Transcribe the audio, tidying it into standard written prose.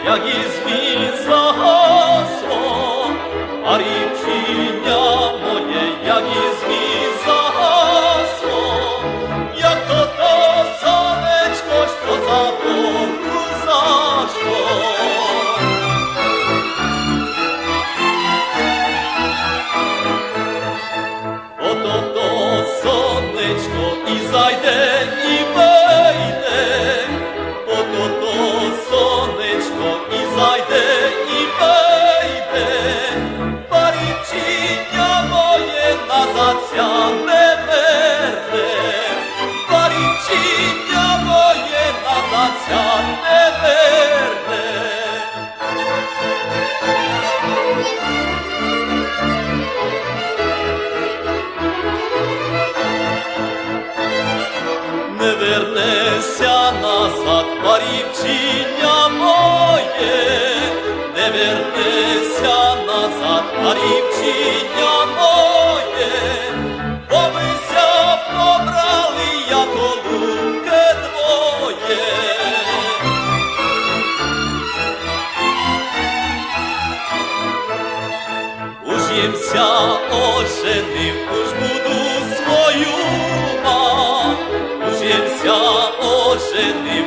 як із віз загасло, а рівчиня моє, як із віз загасло, як то сонечко, що за гору зайшло. Ото сонечко і зайде, і вийде, ото сонечко і зайде, і вийде, парічіння моє назад ся не верне, парічіння моє назад ся не верне. Не вернеся назад, парівчиня моє, не вернеся назад, парівчиня моє, бо мися побрали, як голубки двоє. Уж їмся оженив, уж буду свою мать, уж їмся оженив,